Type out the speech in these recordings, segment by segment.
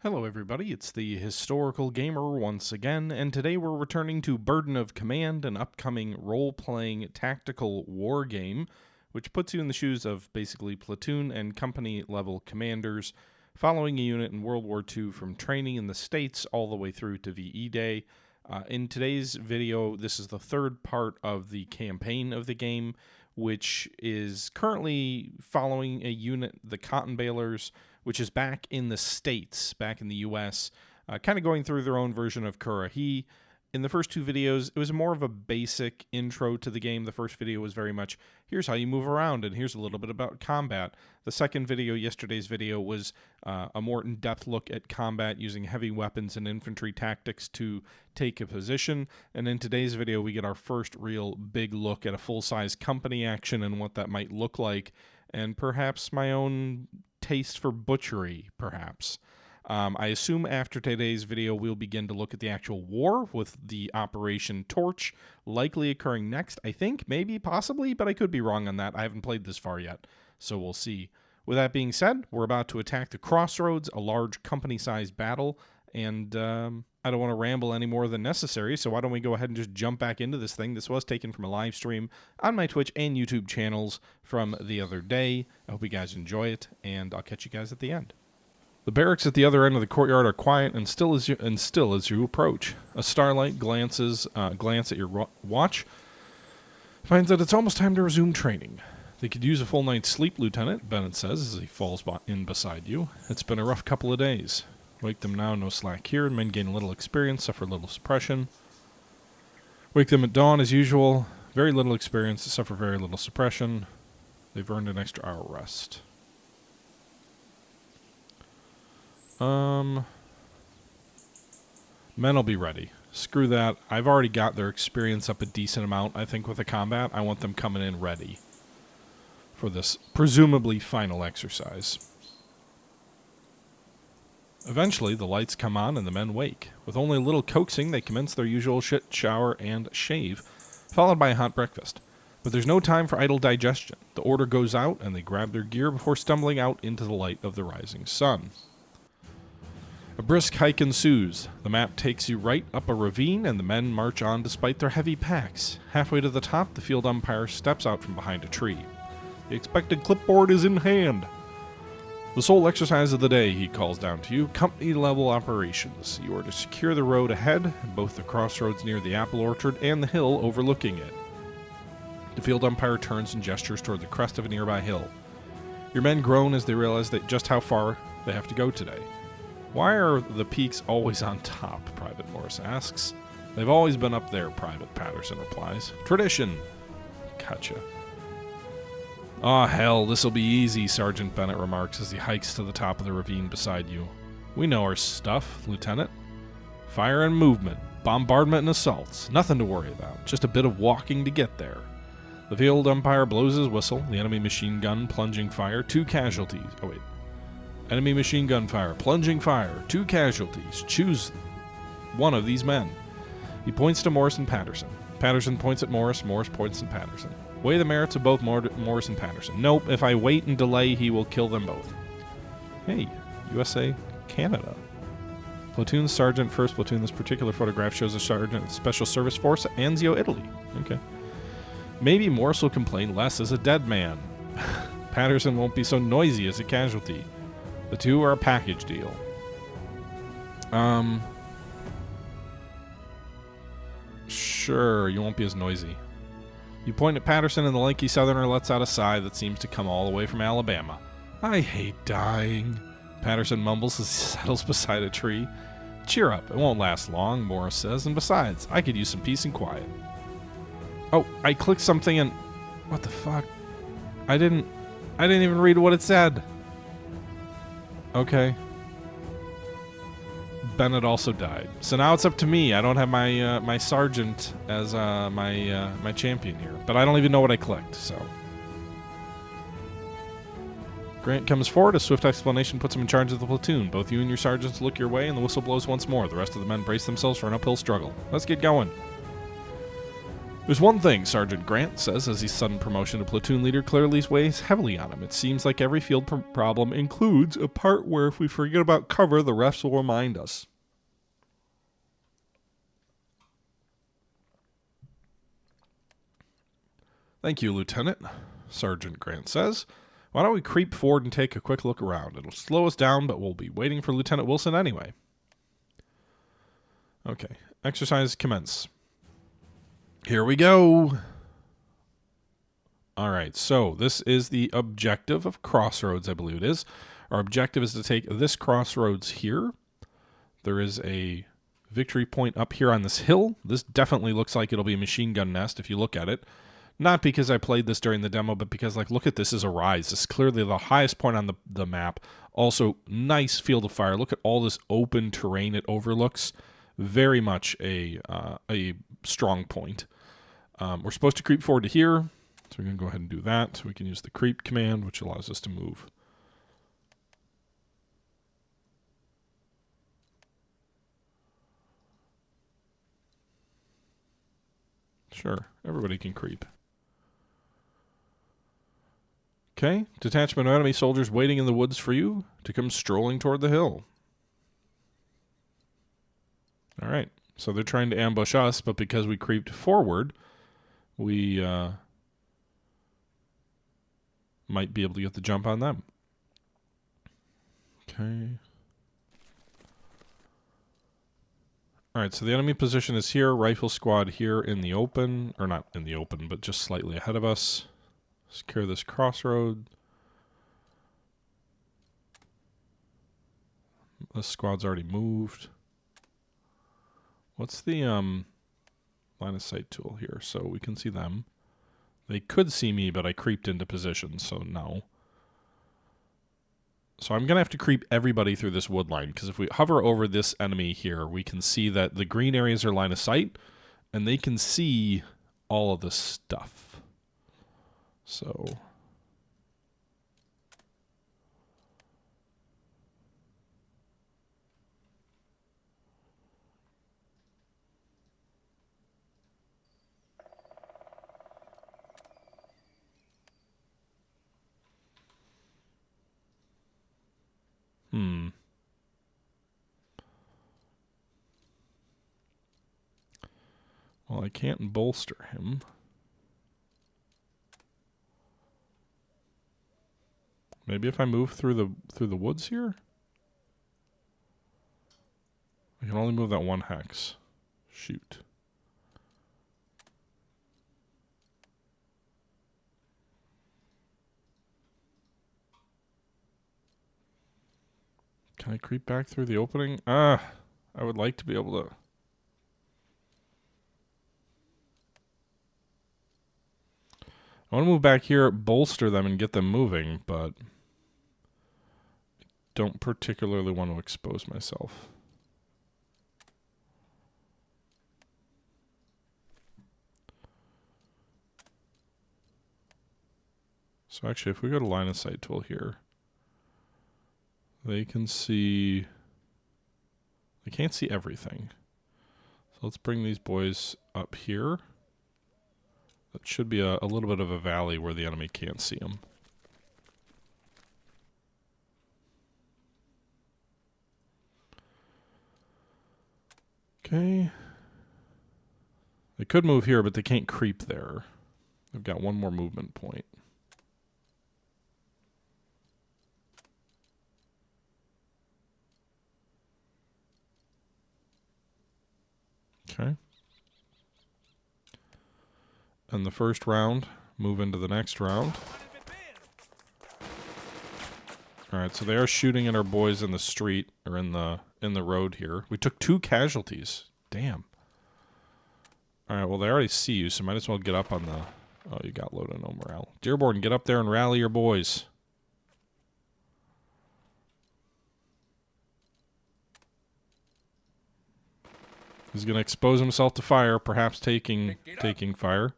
Hello everybody, it's the Historical Gamer once again, and today we're returning to Burden of Command, an upcoming role-playing tactical war game, which puts you in the shoes of basically platoon and company level commanders, following a unit in World War II from training in the States all the way through to VE Day. In today's video, this is the third part of the campaign of the game, which is currently following a unit, the Cottonbalers, which is back in the States, back in the U.S., kind of going through their own version of Kurahi. In the first two videos, it was more of a basic intro to the game. The first video was very much, here's how you move around, and here's a little bit about combat. The second video, yesterday's video, was a more in-depth look at combat using heavy weapons and infantry tactics to take a position. And in today's video, we get our first real big look at a full-size company action and what that might look like, and perhaps my own taste for butchery, perhaps. I assume after today's video we'll begin to look at the actual war with the Operation Torch likely occurring next. I think, maybe, possibly, but I could be wrong on that. I haven't played this far yet, so we'll see. With that being said, we're about to attack the Crossroads, a large company-sized battle, and I don't want to ramble any more than necessary, so why don't we go ahead and just jump back into this thing. This was taken from a live stream on my Twitch and YouTube channels from the other day. I hope you guys enjoy it, and I'll catch you guys at the end. The barracks at the other end of the courtyard are quiet and still as you approach. A starlight glance at your watch finds that it's almost time to resume training. They could use a full night's sleep, Lieutenant, Bennett says as he falls in beside you. It's been a rough couple of days. Wake them now, no slack here. Men gain a little experience, suffer little suppression. Wake them at dawn as usual. Very little experience, suffer very little suppression. They've earned an extra hour rest. Men will be ready. Screw that. I've already got their experience up a decent amount, I think, with the combat. I want them coming in ready for this presumably final exercise. Eventually, the lights come on and the men wake. With only a little coaxing, they commence their usual shit, shower, and shave, followed by a hot breakfast. But there's no time for idle digestion. The order goes out, and they grab their gear before stumbling out into the light of the rising sun. A brisk hike ensues. The map takes you right up a ravine, and the men march on despite their heavy packs. Halfway to the top, the field umpire steps out from behind a tree. The expected clipboard is in hand. The sole exercise of the day, he calls down to you, company-level operations. You are to secure the road ahead, both the crossroads near the apple orchard and the hill overlooking it. The field umpire turns and gestures toward the crest of a nearby hill. Your men groan as they realize just how far they have to go today. Why are the peaks always on top? Private Morris asks. They've always been up there, Private Patterson replies. Tradition. Gotcha. Aw, hell, this'll be easy, Sergeant Bennett remarks as he hikes to the top of the ravine beside you. We know our stuff, Lieutenant. Fire and movement, bombardment and assaults. Nothing to worry about. Just a bit of walking to get there. The field umpire blows his whistle. The enemy machine gun plunging fire. 2 casualties. Oh, wait. Enemy machine gun fire. Plunging fire. 2 casualties. Choose one of these men. He points to Morris and Patterson. Patterson points at Morris. Morris points at Patterson. Weigh the merits of both Morris and Patterson. Nope, if I wait and delay, he will kill them both. Hey, USA, Canada. Platoon Sergeant, 1st Platoon. This particular photograph shows a Sergeant of Special Service Force, Anzio, Italy. Okay. Maybe Morris will complain less as a dead man. Patterson won't be so noisy as a casualty. The two are a package deal. Sure, you won't be as noisy. You point at Patterson, and the lanky southerner lets out a sigh that seems to come all the way from Alabama. I hate dying, Patterson mumbles as he settles beside a tree. Cheer up, it won't last long, Morris says, and besides, I could use some peace and quiet. Oh, I clicked something and... What the fuck? I didn't even read what it said. Okay. Bennett also died. So now it's up to me. I don't have my my sergeant as my champion here. But I don't even know what I clicked, so. Grant comes forward. A swift explanation puts him in charge of the platoon. Both you and your sergeants look your way, and the whistle blows once more. The rest of the men brace themselves for an uphill struggle. Let's get going. There's one thing, Sergeant Grant says as his sudden promotion to platoon leader clearly weighs heavily on him. It seems like every field problem includes a part where if we forget about cover, the refs will remind us. Thank you, Lieutenant, Sergeant Grant says. Why don't we creep forward and take a quick look around? It'll slow us down, but we'll be waiting for Lieutenant Wilson anyway. Okay, exercise commence. Here we go. All right, so this is the objective of Crossroads, I believe it is. Our objective is to take this crossroads here. There is a victory point up here on this hill. This definitely looks like it'll be a machine gun nest if you look at it. Not because I played this during the demo, but because, like, look at this as a rise. This is clearly the highest point on the map. Also, nice field of fire. Look at all this open terrain it overlooks. Very much a strong point. We're supposed to creep forward to here, so we're going to go ahead and do that. We can use the creep command, which allows us to move. Sure, everybody can creep. Okay, detachment of enemy soldiers waiting in the woods for you to come strolling toward the hill. All right, so they're trying to ambush us, but because we creeped forward, we might be able to get the jump on them. Okay. All right, so the enemy position is here. Rifle squad here in the open, or not in the open, but just slightly ahead of us. Secure this crossroad. This squad's already moved. What's the line of sight tool here? So we can see them. They could see me, but I creeped into position, so no. So I'm going to have to creep everybody through this wood line, because if we hover over this enemy here, we can see that the green areas are line of sight, and they can see all of this stuff. So well, I can't bolster him. Maybe if I move through the woods here? I can only move that one hex. Shoot. Can I creep back through the opening? I would like to be able to. I want to move back here, bolster them, and get them moving, but don't particularly want to expose myself. So actually, if we go to line of sight tool here, they can see. They can't see everything. So let's bring these boys up here. That should be a little bit of a valley where the enemy can't see them. Okay. They could move here, but they can't creep there. They've got one more movement point. Okay. And the first round, move into the next round. Alright, so they are shooting at our boys in the street, or in the road here. We took 2 casualties. Damn. Alright, well they already see you, so might as well get up on the... Oh, you got low to no morale. Dearborn, get up there and rally your boys. He's going to expose himself to fire, perhaps taking fire.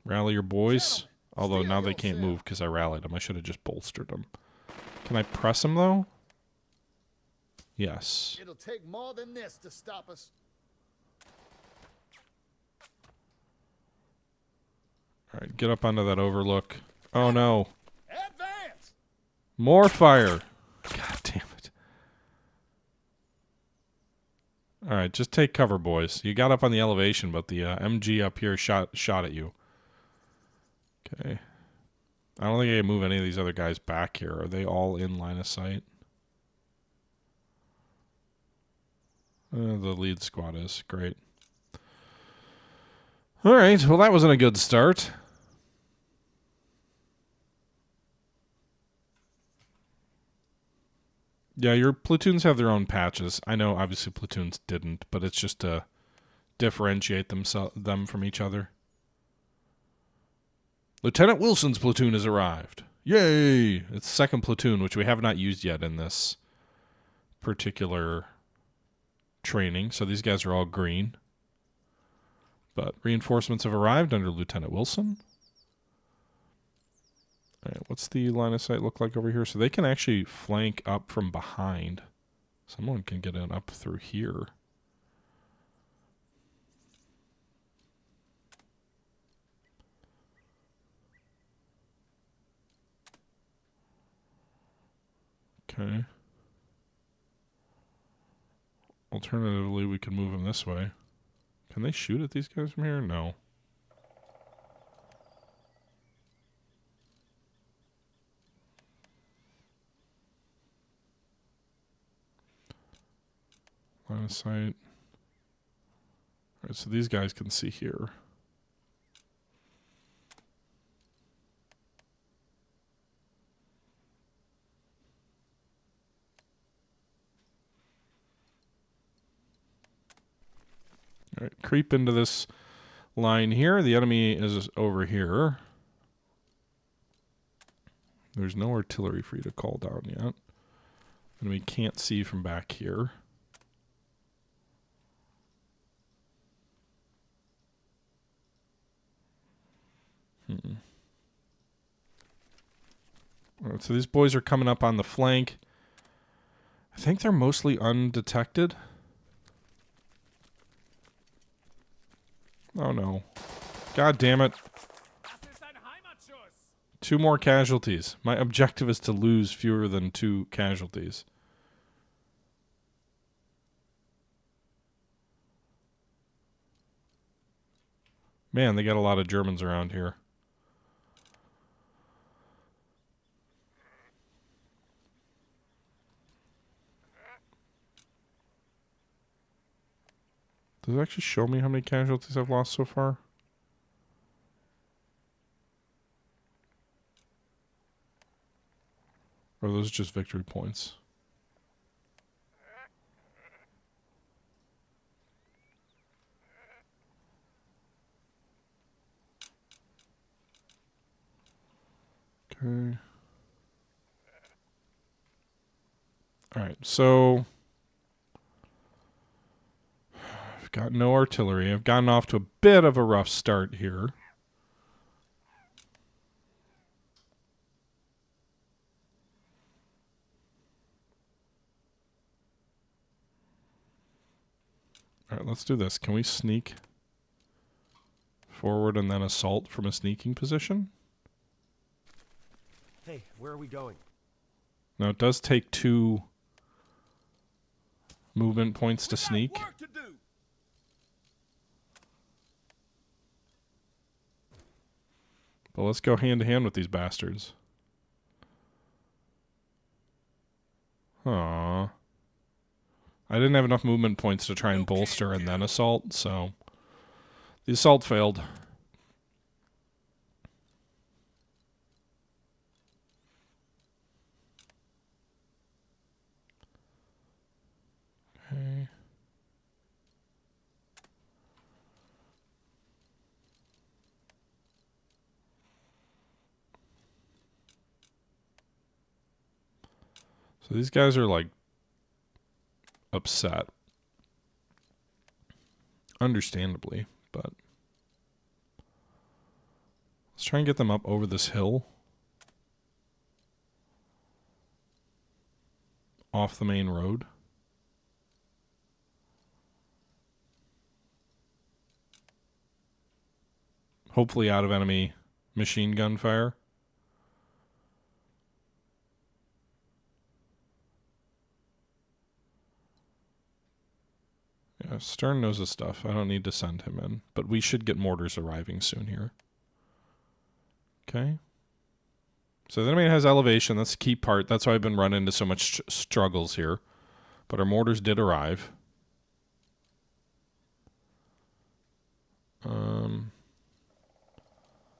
Rally your boys. Although now they can't move because I rallied them. I should have just bolstered them. Can I press them though? Yes. It'll take more than this to stop us. Alright, get up onto that overlook. Oh no. Advance! More fire! God damn it. Alright, just take cover, boys. You got up on the elevation, but the MG up here shot at you. Okay. I don't think I can move any of these other guys back here. Are they all in line of sight? The lead squad is. Great. Alright, well that wasn't a good start. Yeah, your platoons have their own patches. I know, obviously, platoons didn't, but it's just to differentiate them from each other. Lieutenant Wilson's platoon has arrived. Yay! It's second platoon, which we have not used yet in this particular training. So these guys are all green. But reinforcements have arrived under Lieutenant Wilson. All right, what's the line of sight look like over here? So they can actually flank up from behind. Someone can get in up through here. Okay. Alternatively, we can move them this way. Can they shoot at these guys from here? No. Line of sight. Alright, so these guys can see here. Alright, creep into this line here. The enemy is over here. There's no artillery for you to call down yet. Enemy can't see from back here. Alright, so these boys are coming up on the flank. I think they're mostly undetected. Oh no. God damn it. 2 more casualties. My objective is to lose fewer than 2 casualties. Man, they got a lot of Germans around here. Does it actually show me how many casualties I've lost so far? Or are those just victory points? Okay. Alright, so I've got no artillery. I've gotten off to a bit of a rough start here. Alright, let's do this. Can we sneak forward and then assault from a sneaking position? Hey, where are we going? Now, it does take 2 movement points to sneak. But let's go hand to hand with these bastards. Aww. I didn't have enough movement points to try and bolster and then assault, so the assault failed. Okay. So these guys are like upset. Understandably, but let's try and get them up over this hill. Off the main road. Hopefully out of enemy machine gun fire. Yeah, Stern knows his stuff. I don't need to send him in. But we should get mortars arriving soon here. Okay. So the enemy has elevation. That's the key part. That's why I've been running into so much struggles here. But our mortars did arrive.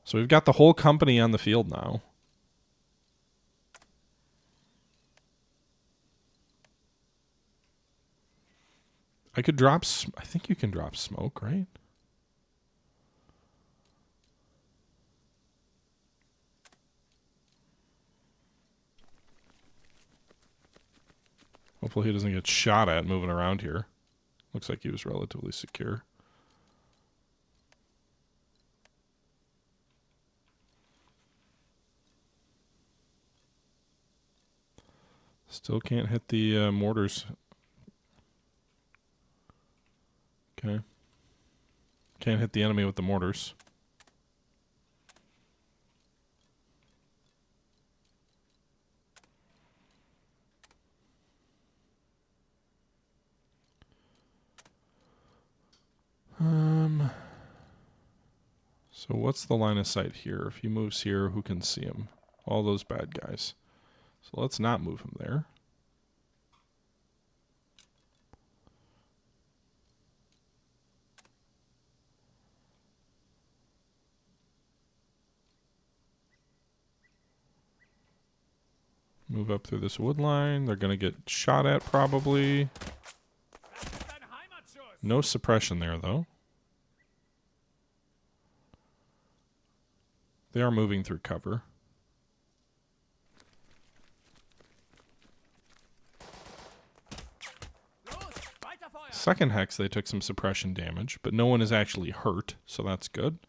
So we've got the whole company on the field now. I could drop... I think you can drop smoke, right? Hopefully he doesn't get shot at moving around here. Looks like he was relatively secure. Still can't hit the mortars. Okay. Can't hit the enemy with the mortars. So what's the line of sight here? If he moves here, who can see him? All those bad guys. So let's not move him there. Move up through this wood line. They're going to get shot at probably. No suppression there, though. They are moving through cover. Second hex, they took some suppression damage, but no one is actually hurt, so that's good.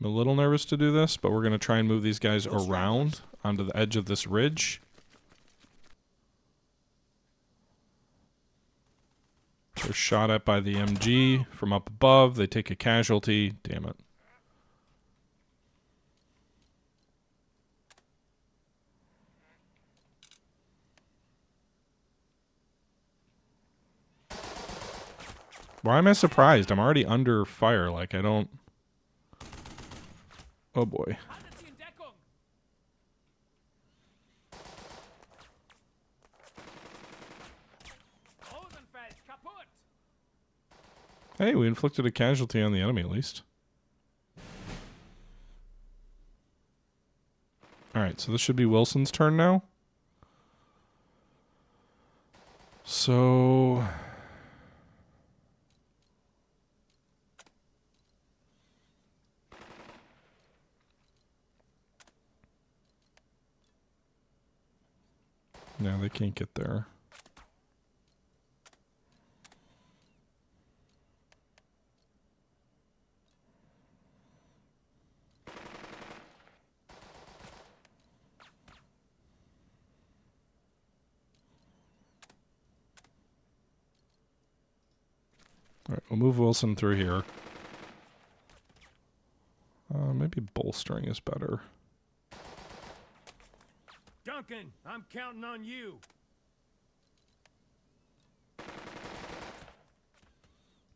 I'm a little nervous to do this, but we're going to try and move these guys around onto the edge of this ridge. They're shot at by the MG from up above. They take a casualty. Damn it. Why am I surprised? I'm already under fire. Like, I don't... Oh boy. Hey, we inflicted a casualty on the enemy at least. Alright, so this should be Wilson's turn now. So... No, they can't get there. All right, we'll move Wilson through here. Maybe bolstering is better. Duncan, I'm counting on you.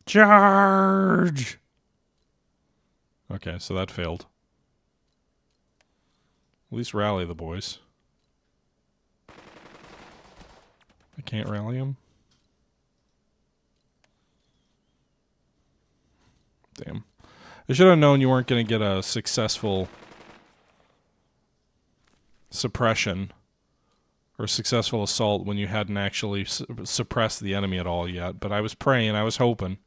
Charge! Okay, so that failed. At least rally the boys. I can't rally them. Damn. I should have known you weren't going to get a successful suppression or successful assault when you hadn't actually suppressed the enemy at all yet. But I was praying, I was hoping.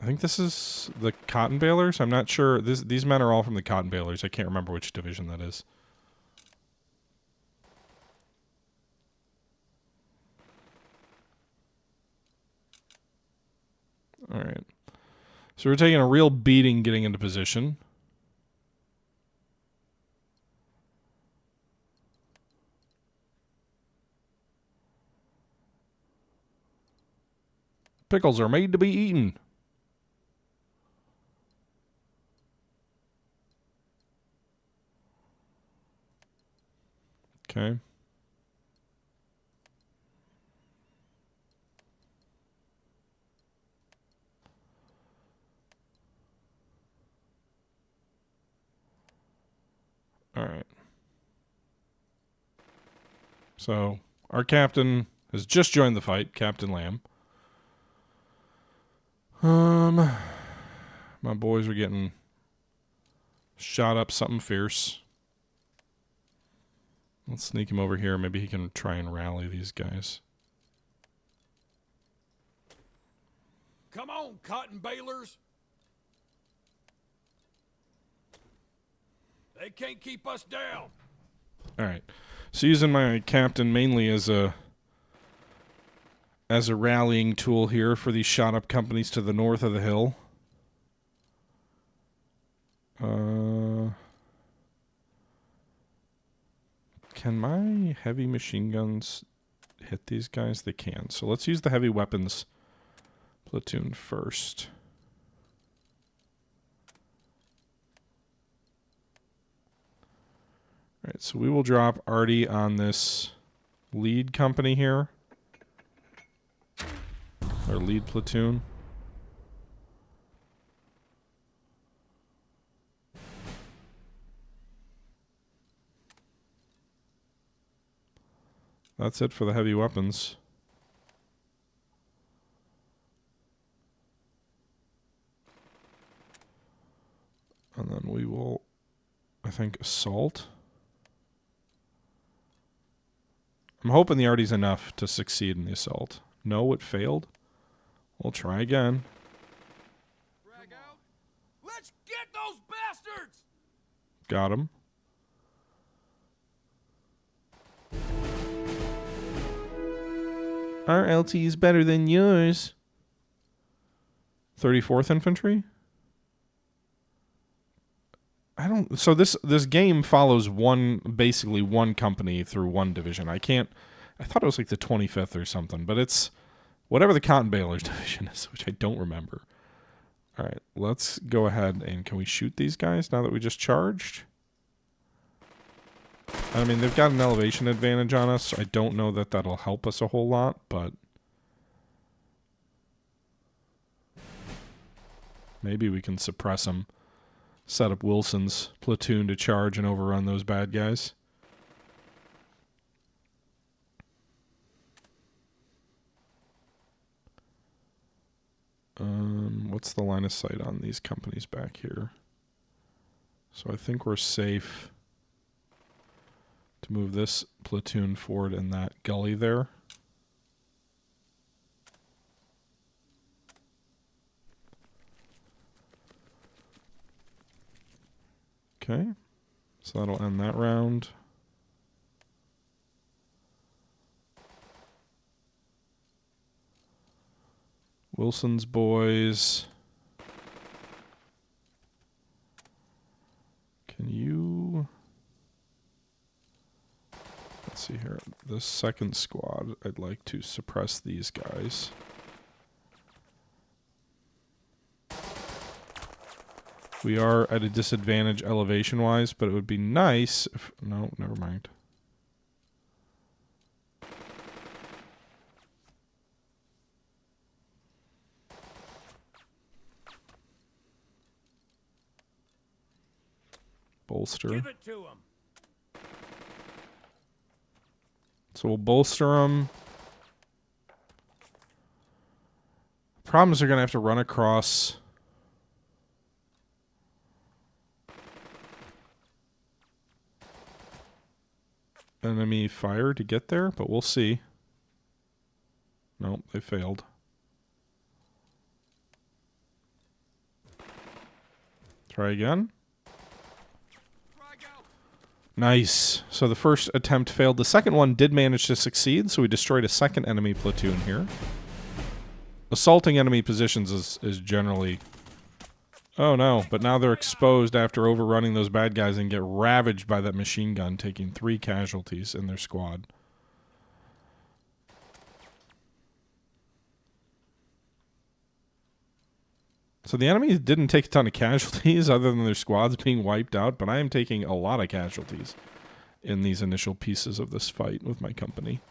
I think this is the Cottonbalers. I'm not sure. These men are all from the Cottonbalers. I can't remember which division that is. All right. So we're taking a real beating getting into position. Pickles are made to be eaten. Okay. All right. So our captain has just joined the fight, Captain Lamb. My boys are getting shot up something fierce. Let's sneak him over here. Maybe he can try and rally these guys. Come on, Cottonbalers. They can't keep us down. All right. So using my captain mainly as a rallying tool here for these shot up companies to the north of the hill. Can my heavy machine guns hit these guys? They can. So let's use the heavy weapons platoon first. All right, so we will drop Artie on this lead company here. Our lead platoon. That's it for the heavy weapons. And then we will, I think, assault. I'm hoping the Artie's enough to succeed in the assault. No, it failed. We'll try again. Drag out. Let's get those bastards! Got him. Our LT is better than yours. 34th Infantry? So this game follows basically one company through one division. I thought it was like the 25th or something, but it's whatever the Cottonbalers division is, which I don't remember. All right, let's go ahead and can we shoot these guys now that we just charged? I mean, they've got an elevation advantage on us, so I don't know that that'll help us a whole lot, but maybe we can suppress them. Set up Wilson's platoon to charge and overrun those bad guys. What's the line of sight on these companies back here? So I think we're safe to move this platoon forward in that gully there. Okay, so that'll end that round. Wilson's boys. Can you... Let's see here. The second squad, I'd like to suppress these guys. We are at a disadvantage elevation-wise, but it would be nice if... No, never mind. Bolster. Give it to them. So we'll bolster them. Problem is they're going to have to run across... enemy fire to get there, but we'll see. Nope, they failed. Try again. Nice. So the first attempt failed. The second one did manage to succeed, so we destroyed a second enemy platoon here. Assaulting enemy positions is generally... Oh no, but now they're exposed after overrunning those bad guys and get ravaged by that machine gun, taking 3 casualties in their squad. So the enemy didn't take a ton of casualties other than their squads being wiped out, but I am taking a lot of casualties in these initial pieces of this fight with my company.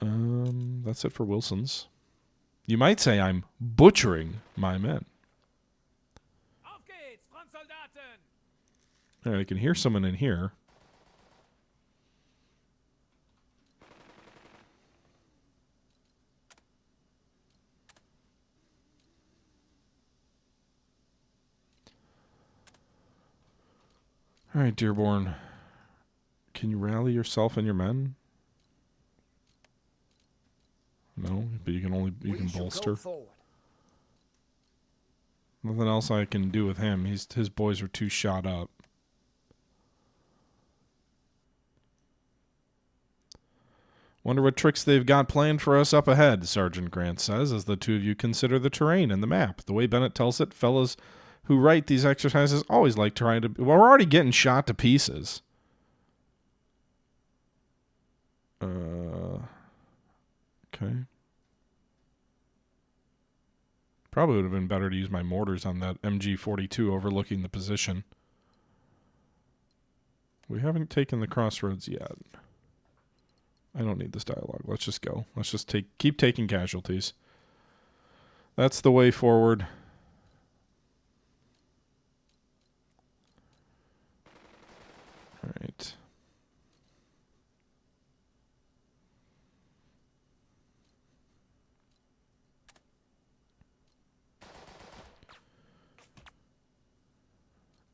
That's it for Wilson's. You might say I'm butchering my men. Auf geht's, Frontsoldaten! Alright, I can hear someone in here. Alright, Dearborn. Can you rally yourself and your men? No, but you can bolster. Nothing else I can do with him. His boys are too shot up. Wonder what tricks they've got planned for us up ahead, Sergeant Grant says, as the two of you consider the terrain and the map. The way Bennett tells it, fellas who write these exercises always like trying to... Well, we're already getting shot to pieces. Okay. Probably would have been better to use my mortars on that MG42 overlooking the position. We haven't taken the crossroads yet. I don't need this dialogue. Let's just go. Let's just keep taking casualties. That's the way forward. All right.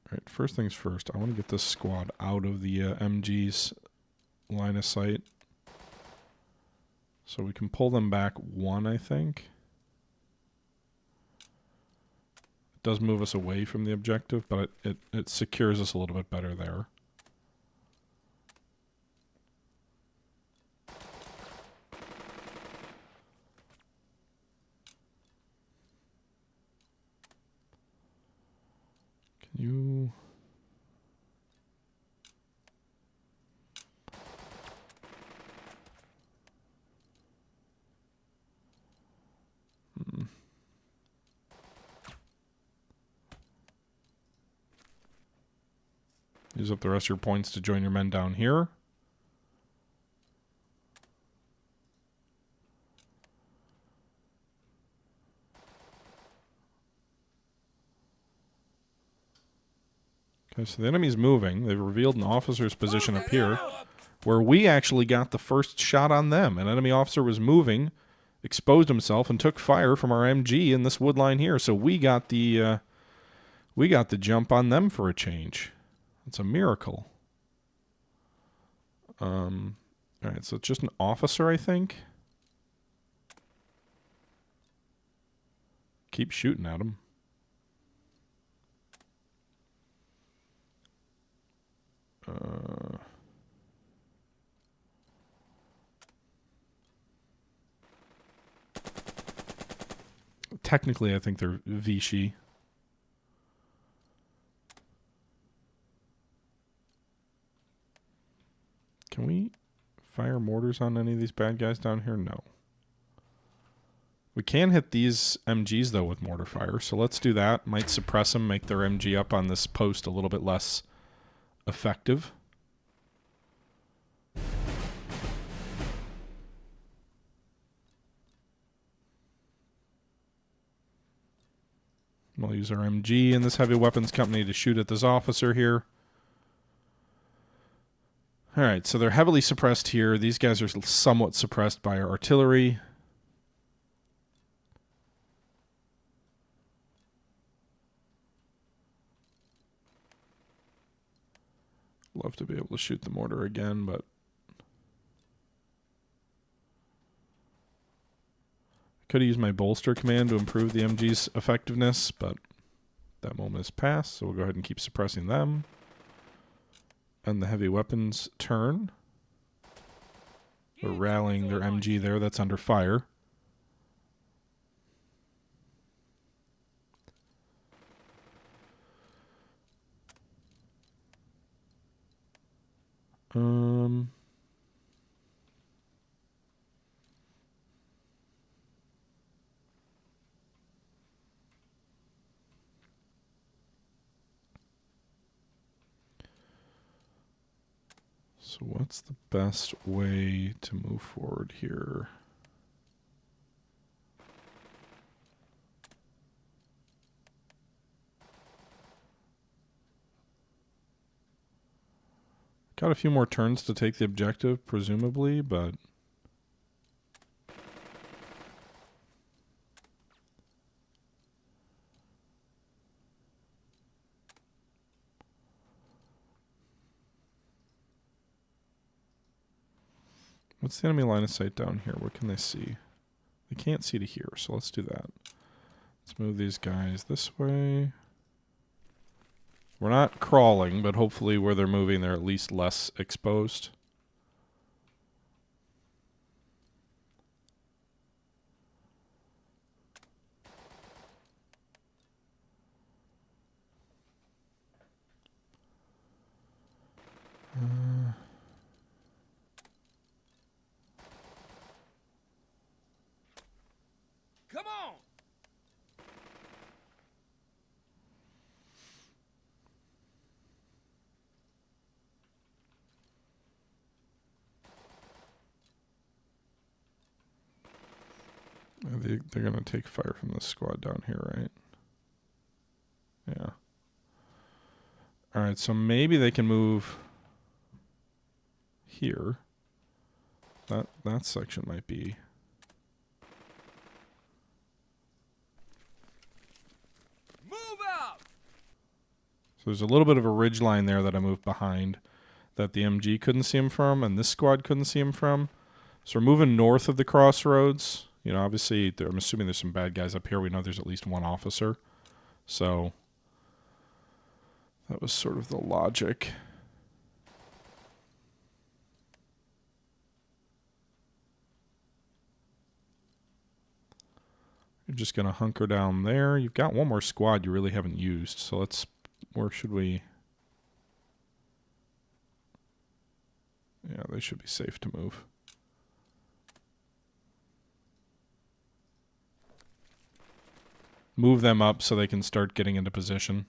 All right, first things first, I want to get this squad out of the MG's line of sight. So we can pull them back one, I think. It does move us away from the objective, but it secures us a little bit better there. Can you... Use up the rest of your points to join your men down here. Okay, so the enemy's moving. They've revealed an officer's position up here, where we actually got the first shot on them. An enemy officer was moving, exposed himself, and took fire from our MG in this wood line here. So we got the jump on them for a change. It's a miracle. All right, so it's just an officer, I think. Keep shooting at him. Technically, I think they're Vichy. Can we fire mortars on any of these bad guys down here? No. We can hit these MGs, though, with mortar fire, so let's do that. Might suppress them, make their MG up on this post a little bit less effective. We'll use our MG in this heavy weapons company to shoot at this officer here. Alright, so they're heavily suppressed here. These guys are somewhat suppressed by our artillery. Love to be able to shoot the mortar again, but could have used my bolster command to improve the MG's effectiveness, but that moment has passed, so we'll go ahead and keep suppressing them. And the heavy weapons turn. They're rallying their MG there. That's under fire. So what's the best way to move forward here? Got a few more turns to take the objective, presumably, but... What's the enemy line of sight down here? What can they see? They can't see to here, so let's do that. Let's move these guys this way. We're not crawling, but hopefully where they're moving, they're at least less exposed. Come on! They're going to take fire from this squad down here, right? Yeah. Alright, so maybe they can move here. That section might be... Move out! So there's a little bit of a ridge line there that I moved behind that the MG couldn't see him from and this squad couldn't see him from. So we're moving north of the crossroads. You know, obviously, I'm assuming there's some bad guys up here. We know there's at least one officer. So that was sort of the logic. You're just going to hunker down there. You've got one more squad you really haven't used. So let's... Where should we... Yeah, they should be safe to move. Move them up so they can start getting into position.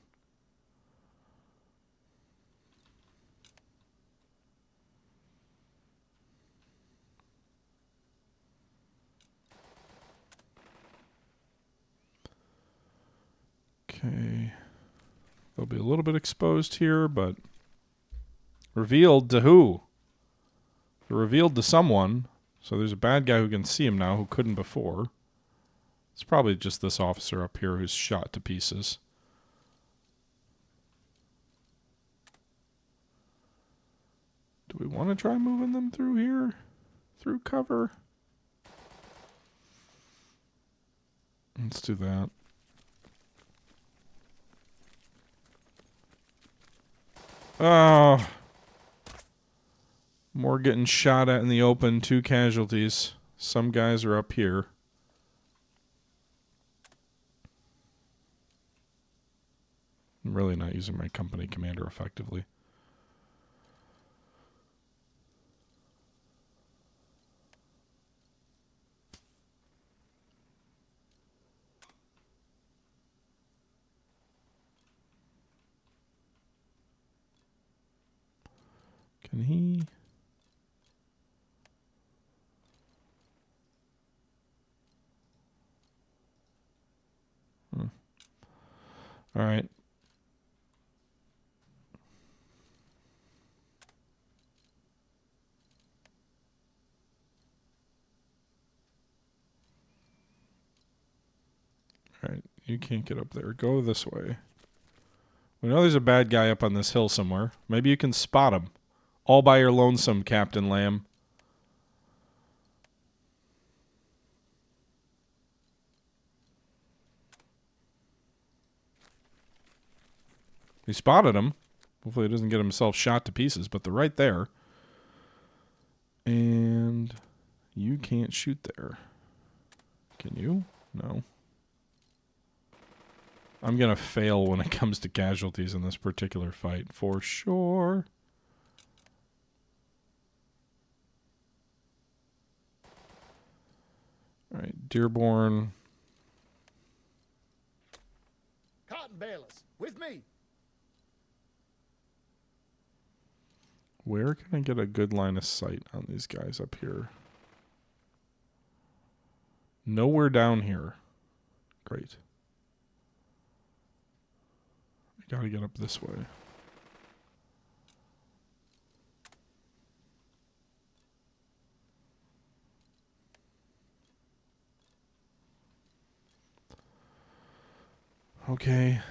Okay. They'll be a little bit exposed here, but... Revealed to who? They're revealed to someone. So there's a bad guy who can see him now who couldn't before. It's probably just this officer up here who's shot to pieces. Do we want to try moving them through here? Through cover? Let's do that. Oh. More getting shot at in the open. 2 casualties. Some guys are up here. I'm really not using my company commander effectively. Can he... All right. All right, you can't get up there. Go this way. We know there's a bad guy up on this hill somewhere. Maybe you can spot him. All by your lonesome, Captain Lamb. He spotted him. Hopefully he doesn't get himself shot to pieces, but they're right there. And you can't shoot there. Can you? No. I'm going to fail when it comes to casualties in this particular fight, for sure. All right, Dearborn. Cottonbalers, with me! Where can I get a good line of sight on these guys up here? Nowhere down here. Great. I gotta get up this way. Okay.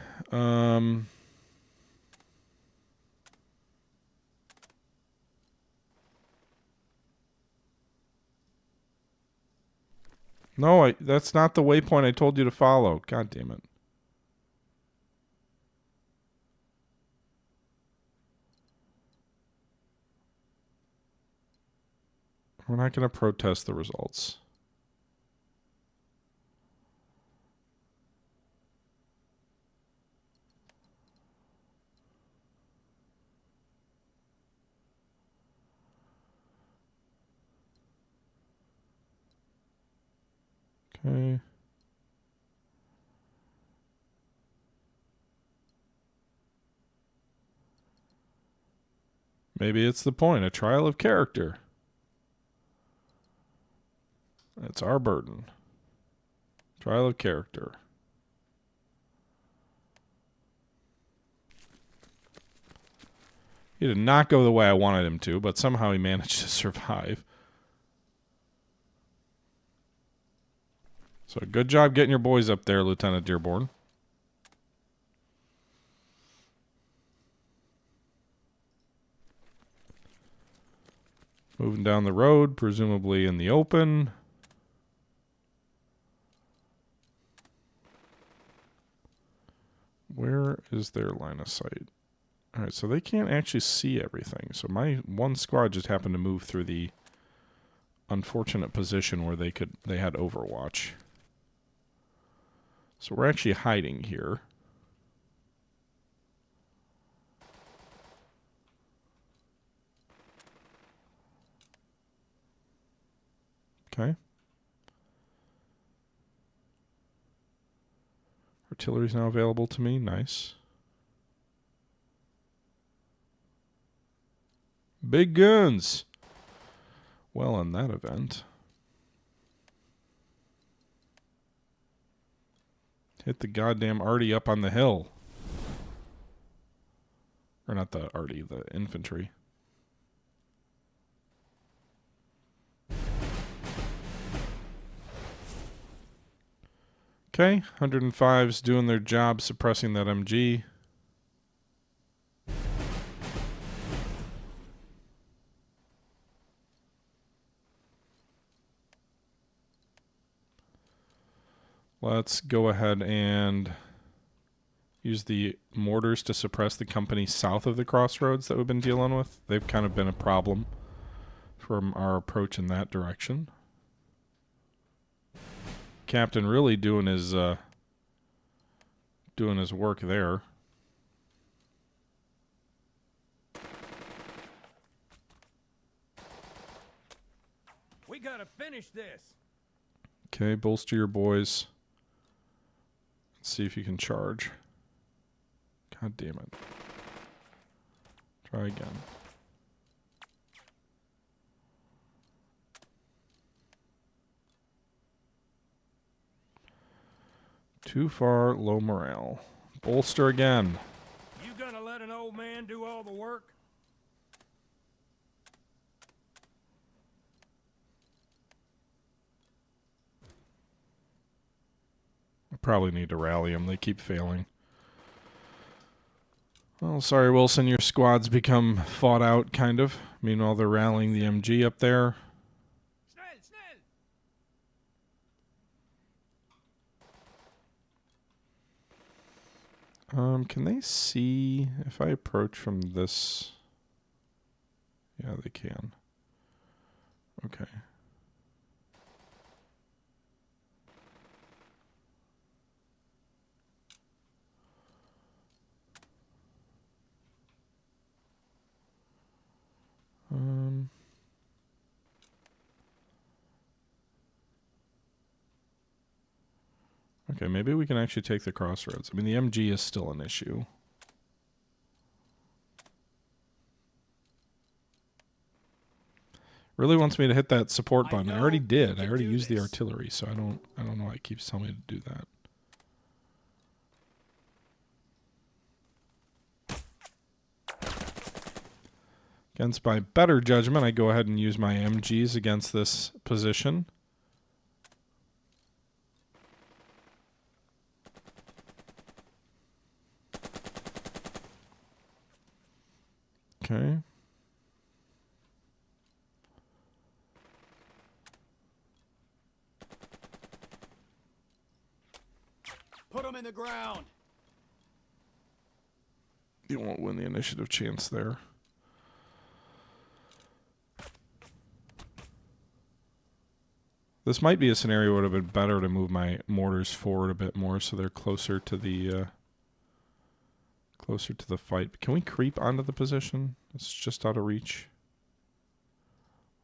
No, that's not the waypoint I told you to follow. God damn it. We're not going to protest the results. Okay. Maybe it's the point, a trial of character. That's our burden. Trial of character. He did not go the way I wanted him to, but somehow he managed to survive. So good job getting your boys up there, Lieutenant Dearborn. Moving down the road, presumably in the open. Where is their line of sight? All right, so they can't actually see everything. So my one squad just happened to move through the unfortunate position where they had overwatch. So we're actually hiding here. Okay. Artillery's now available to me. Nice. Big guns. Well, in that event, hit the goddamn arty up on the hill. Or not the arty, the infantry. Okay, 105's doing their job suppressing that MG. Let's go ahead and use the mortars to suppress the company south of the crossroads that we've been dealing with. They've kind of been a problem from our approach in that direction. Captain really doing his work there. We gotta finish this. Okay, bolster your boys. Let's see if you can charge. God damn it. Try again. Too far, low morale. Bolster again. You gonna let an old man do all the work? I probably need to rally them. They keep failing. Well, sorry, Wilson. Your squad's become fought out, kind of. Meanwhile, they're rallying the MG up there. Schnell, schnell! Can they see if I approach from this? Yeah, they can. Okay. Okay, maybe we can actually take the crossroads. I mean, the MG is still an issue. Really wants me to hit that support button. I already know did. you I can already do used the this. artillery, so I don't know why it keeps telling me to do that. Against my better judgment, I go ahead and use my MGs against this position. Okay. Put them in the ground. You won't win the initiative chance there. This might be a scenario where it would have been better to move my mortars forward a bit more so they're closer to the fight. Can we creep onto the position? It's just out of reach.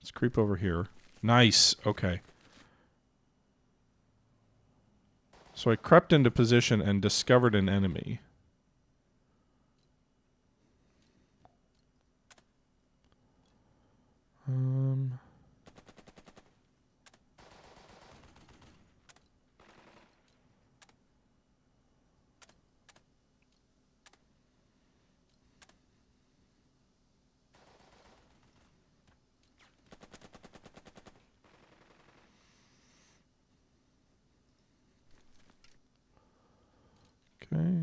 Let's creep over here. Nice. Okay. So I crept into position and discovered an enemy. Okay.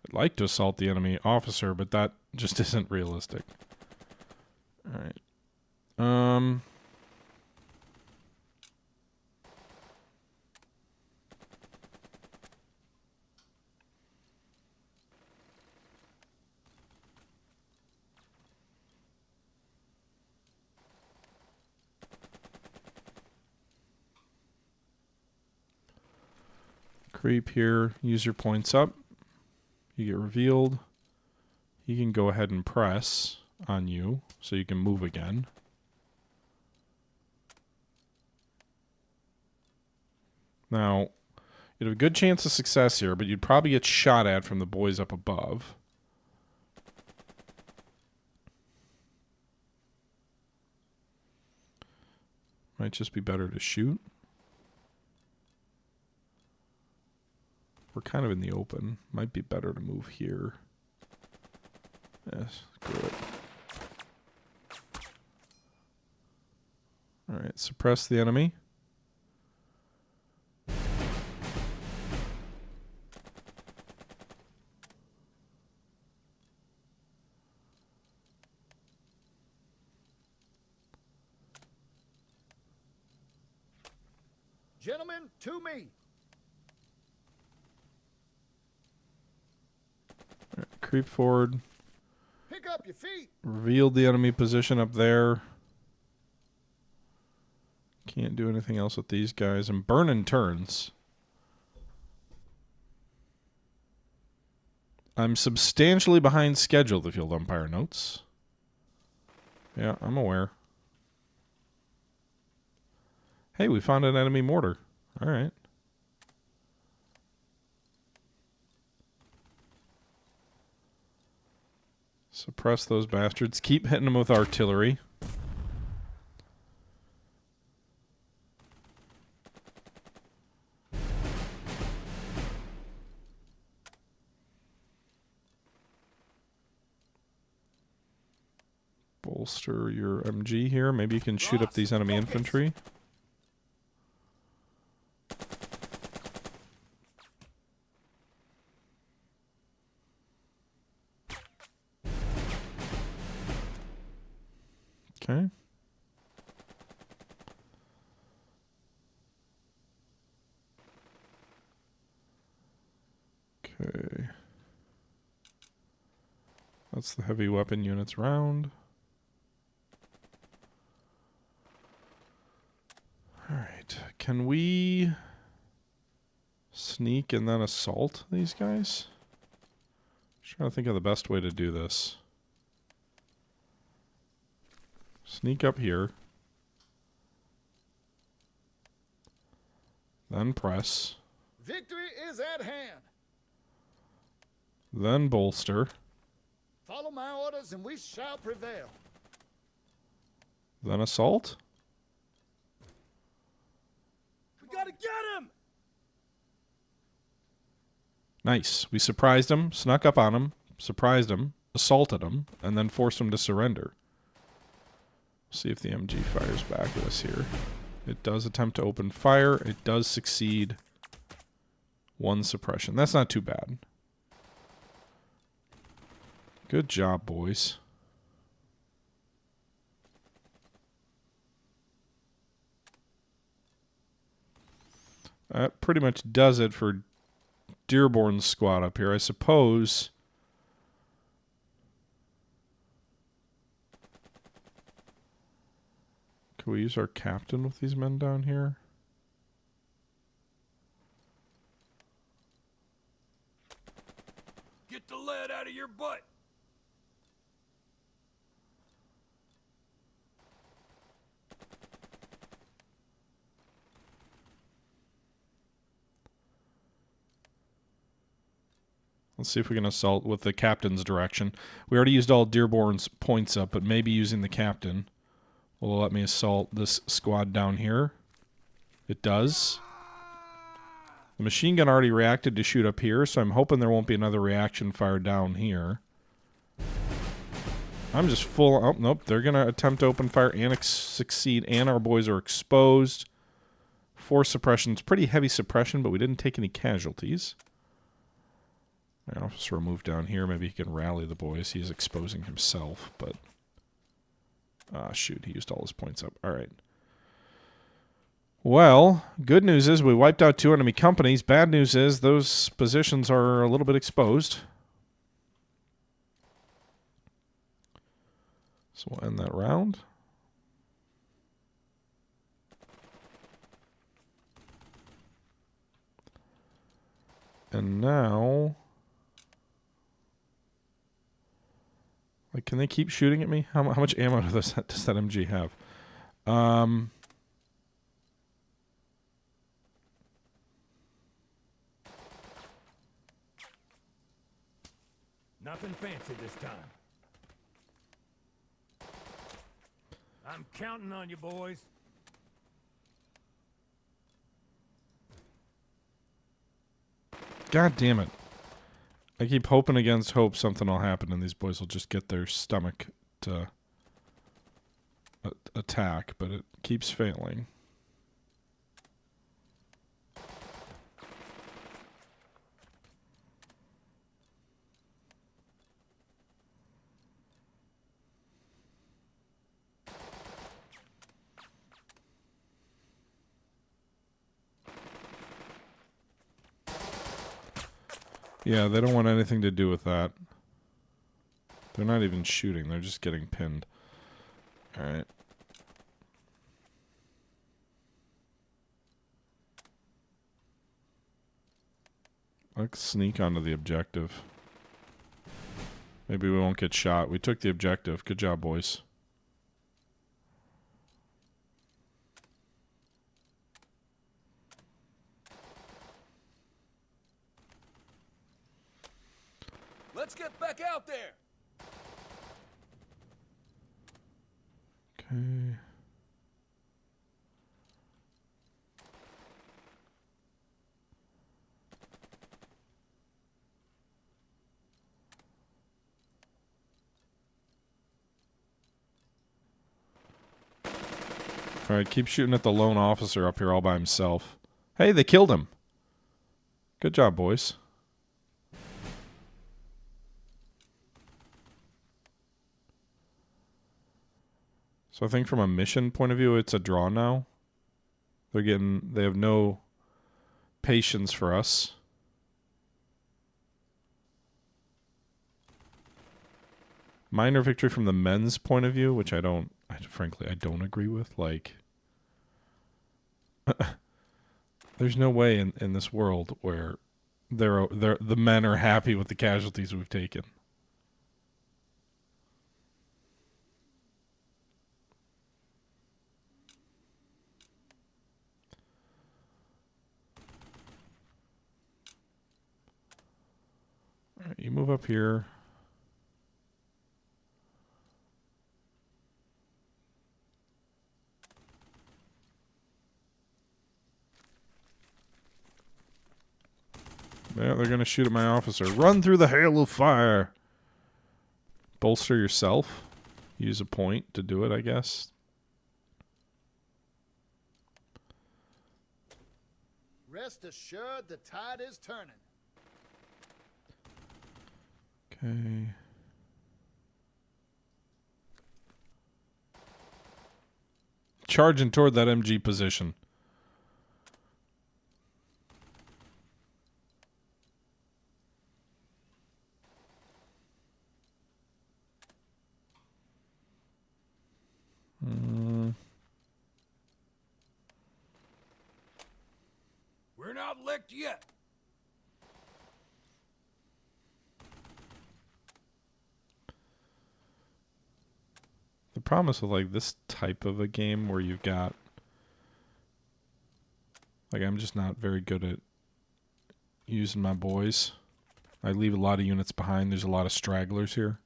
I'd like to assault the enemy officer, but that just isn't realistic. All right. Creep here. Use your points up. You get revealed. He can go ahead and press on you, so you can move again. Now, you'd have a good chance of success here, but you'd probably get shot at from the boys up above. Might just be better to shoot. We're kind of in the open. Might be better to move here. Yes, good. All right, suppress the enemy. Gentlemen, to me. All right, creep forward. Pick up your feet. Revealed the enemy position up there. Can't do anything else with these guys. And burning turns. I'm substantially behind schedule, the field umpire notes. Yeah, I'm aware. Hey, we found an enemy mortar. All right. Suppress those bastards. Keep hitting them with artillery. Bolster your MG here. Maybe you can shoot up these enemy infantry. Okay. Okay. That's the heavy weapon units round. All right. Can we sneak and then assault these guys? Just trying to think of the best way to do this. Sneak up here. Then press. Victory is at hand. Then bolster. Follow my orders and we shall prevail. Then assault. We gotta get him! Nice. We surprised him, snuck up on him, surprised him, assaulted him, and then forced him to surrender. See if the MG fires back at us here. It does attempt to open fire. It does succeed. 1 suppression. That's not too bad. Good job, boys. That pretty much does it for Dearborn's squad up here. I suppose... Can we use our captain with these men down here? Get the lead out of your butt! Let's see if we can assault with the captain's direction. We already used all Dearborn's points up, but maybe using the captain will let me assault this squad down here. It does. The machine gun already reacted to shoot up here, so I'm hoping there won't be another reaction fire down here. I'm just full... Oh, nope. They're going to attempt to open fire and succeed, and our boys are exposed. 4 suppressions. Pretty heavy suppression, but we didn't take any casualties. My officer will move down here. Maybe he can rally the boys. He's exposing himself, but... Ah, shoot. He used all his points up. All right. Well, good news is we wiped out 2 enemy companies. Bad news is those positions are a little bit exposed. So we'll end that round. And now... Like, can they keep shooting at me? How much ammo does that MG have? Nothing fancy this time. I'm counting on you, boys. God damn it. I keep hoping against hope something will happen and these boys will just get their stomach to attack, but it keeps failing. Yeah, they don't want anything to do with that. They're not even shooting. They're just getting pinned. Alright. Let's sneak onto the objective. Maybe we won't get shot. We took the objective. Good job, boys. Let's get back out there. Okay. Alright, keep shooting at the lone officer up here all by himself. Hey, they killed him. Good job, boys. So I think from a mission point of view, it's a draw now. They have no patience for us. Minor victory from the men's point of view, which frankly, I don't agree with. Like, there's no way in this world where the men are happy with the casualties we've taken. Alright, you move up here. Yeah, they're going to shoot at my officer. Run through the hail of fire. Bolster yourself. Use a point to do it, I guess. Rest assured the tide is turning. Okay. Charging toward that MG position. We're not licked yet. The promise with like this type of a game where you've got like I'm just not very good at using my boys. I leave a lot of units behind. There's a lot of stragglers here.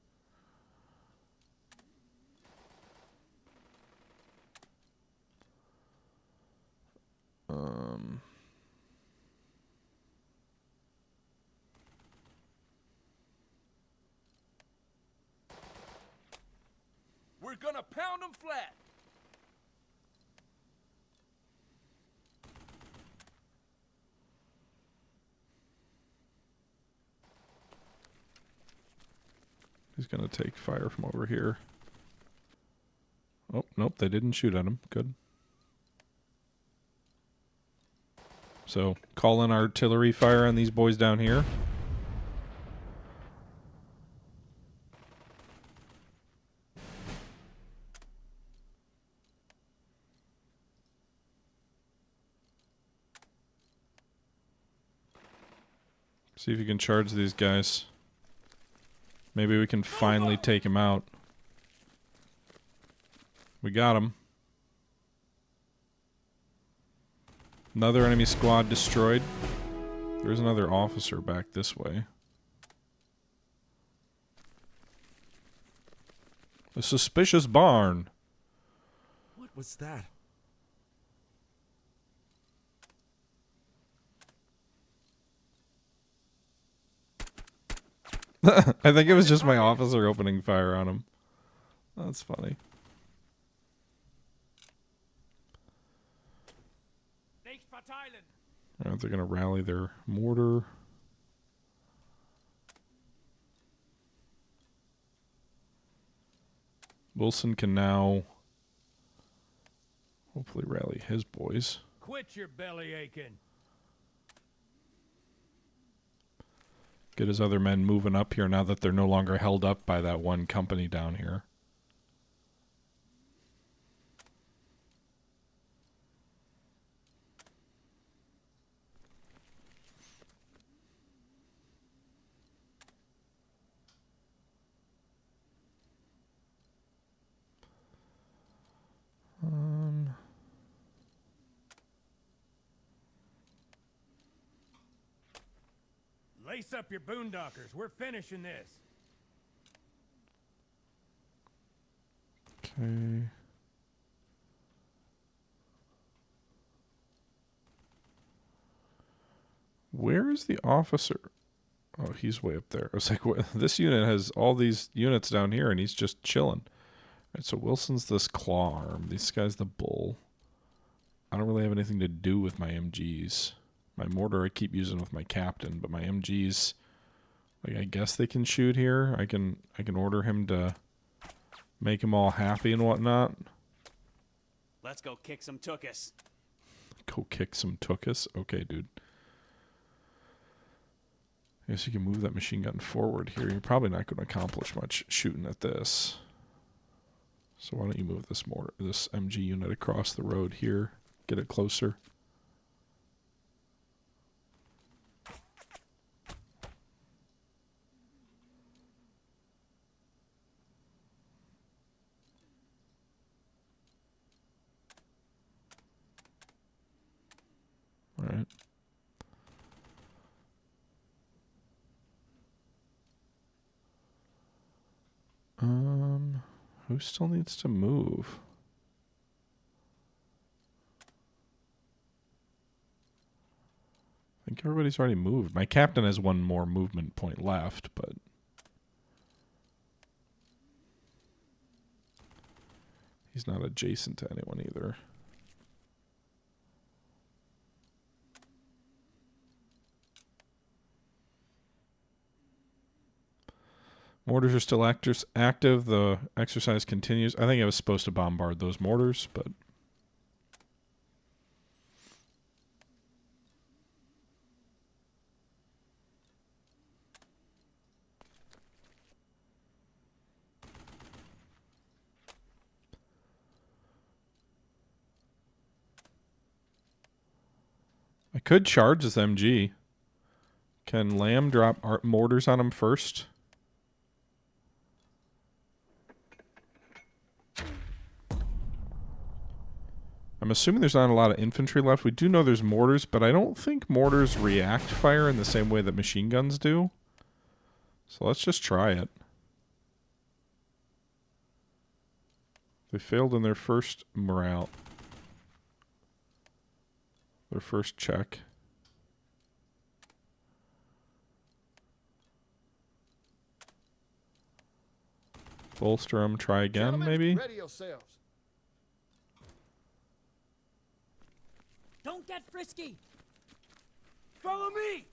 We're gonna pound them flat. He's going to take fire from over here. Oh, nope, they didn't shoot at him. Good. So, call in artillery fire on these boys down here. See if you can charge these guys. Maybe we can finally take him out. We got him. Another enemy squad destroyed. There's another officer back this way. A suspicious barn. What was that? I think it was just my officer opening fire on him. That's funny. Alright, they're gonna rally their mortar. Wilson can now hopefully rally his boys. Quit your belly aching. Get his other men moving up here now that they're no longer held up by that one company down here. Lace up your boondockers. We're finishing this. Okay. Where is the officer? Oh, he's way up there. I was like, what? This unit has all these units down here, and he's just chilling. All right, so Wilson's this claw arm. This guy's the bull. I don't really have anything to do with my MGs. My mortar I keep using with my captain, but my MGs, like I guess they can shoot here. I can order him to make them all happy and whatnot. Let's go kick some tuchus. Go kick some tuchus? Okay, dude. I guess you can move that machine gun forward here. You're probably not going to accomplish much shooting at this. So why don't you move this MG unit across the road here. Get it closer. All right. Who still needs to move? I think everybody's already moved. My captain has one more movement point left, but he's not adjacent to anyone either. Mortars are still active. The exercise continues. I think I was supposed to bombard those mortars, but I could charge this MG. Can Lamb drop mortars on him first? I'm assuming there's not a lot of infantry left. We do know there's mortars, but I don't think mortars react fire in the same way that machine guns do. So let's just try it. They failed in their first morale. Their first check. Bolster them, try again, Gentlemen, maybe? ready yourselves. Don't get frisky! Follow me!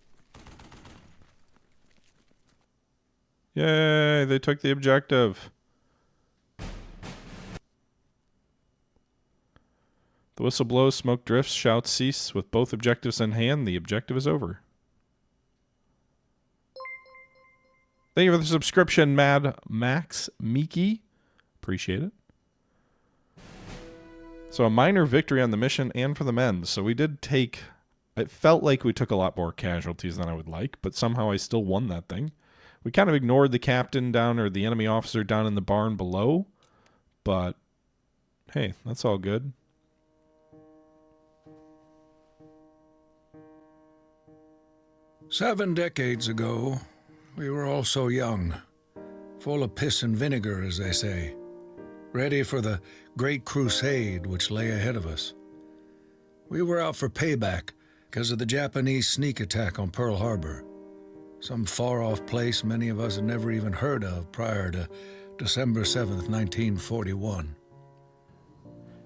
Yay, they took the objective. The whistle blows, smoke drifts, shouts cease. With both objectives in hand, the objective is over. Thank you for the subscription, Mad Max Miki. Appreciate it. So a minor victory on the mission and for the men. So we did take... It felt like we took a lot more casualties than I would like, but somehow I still won that thing. We kind of ignored the captain down, or the enemy officer down in the barn below. But, hey, that's all good. "7 decades ago, we were all so young, full of piss and vinegar, as they say, ready for the great crusade which lay ahead of us. We were out for payback because of the Japanese sneak attack on Pearl Harbor, some far-off place many of us had never even heard of prior to December 7th, 1941.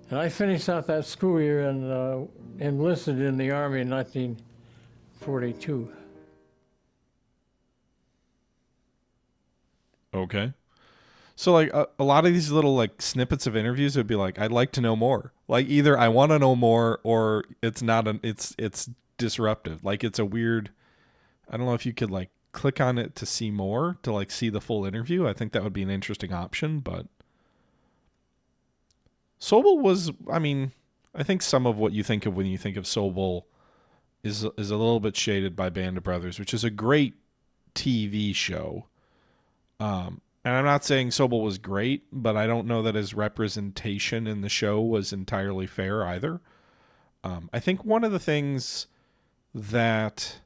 And I finished out that school year and enlisted in the Army in 1942. Okay. So, like, a lot of these little, like, snippets of interviews would be like, I'd like to know more. Like, either I want to know more, or it's not it's disruptive. Like, it's a weird... I don't know if you could, like, click on it to see more, to, like, see the full interview. I think that would be an interesting option, but... Sobel was... I mean, I think some of what you think of when you think of Sobel is a little bit shaded by Band of Brothers, which is a great TV show. And I'm not saying Sobel was great, but I don't know that his representation in the show was entirely fair either. I think one of the things that...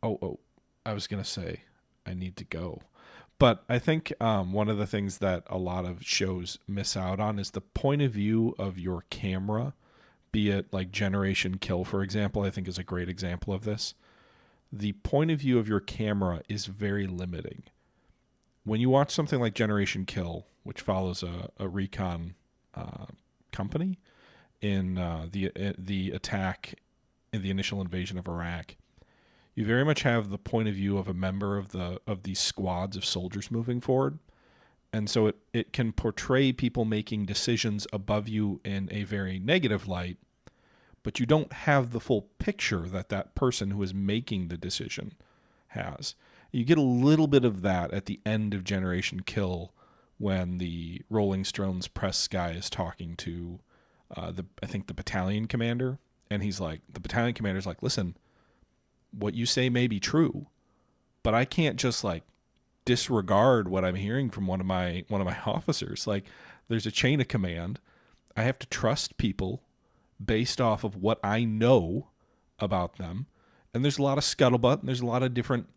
Oh, I was going to say I need to go. But I think one of the things that a lot of shows miss out on is the point of view of your camera, be it like Generation Kill, for example, I think is a great example of this. The point of view of your camera is very limiting. When you watch something like Generation Kill, which follows a recon company in the attack in the initial invasion of Iraq, you very much have the point of view of a member of these squads of soldiers moving forward. And so it can portray people making decisions above you in a very negative light, but you don't have the full picture that person who is making the decision has. You get a little bit of that at the end of Generation Kill when the Rolling Stones press guy is talking to I think the battalion commander, and he's like, the battalion commander's like, listen, what you say may be true, but I can't just like disregard what I'm hearing from one of my officers. Like, there's a chain of command. I have to trust people based off of what I know about them. And there's a lot of scuttlebutt, and there's a lot of different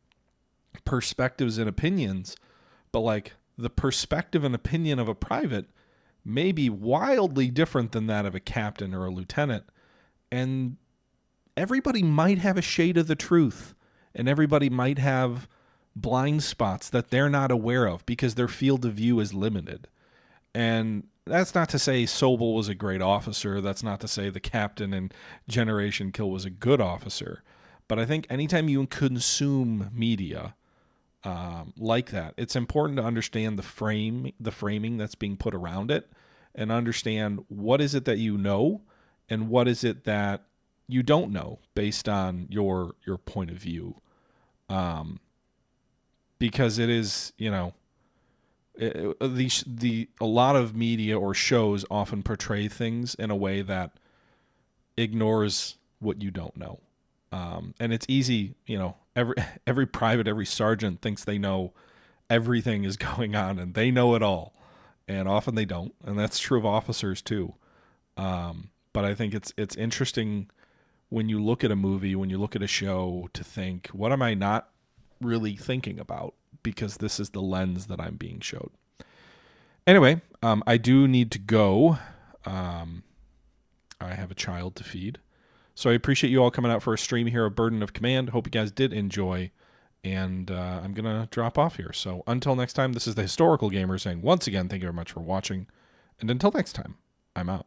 perspectives and opinions, but like, the perspective and opinion of a private may be wildly different than that of a captain or a lieutenant. And everybody might have a shade of the truth, and everybody might have blind spots that they're not aware of because their field of view is limited. And that's not to say Sobel was a great officer. That's not to say the captain in Generation Kill was a good officer. But I think anytime you consume media like that, it's important to understand the framing that's being put around it, and understand what is it that you know and what is it that you don't know based on your point of view. Because it is, a lot of media or shows often portray things in a way that ignores what you don't know. And it's easy, every private, every sergeant thinks they know everything is going on and they know it all. And often they don't. And that's true of officers too. But I think it's interesting when you look at a movie, when you look at a show, to think, what am I not really thinking about? Because this is the lens that I'm being showed. Anyway, I do need to go. I have a child to feed. So I appreciate you all coming out for a stream here of Burden of Command. Hope you guys did enjoy. And I'm going to drop off here. So until next time, this is the Historical Gamer saying once again, thank you very much for watching. And until next time, I'm out.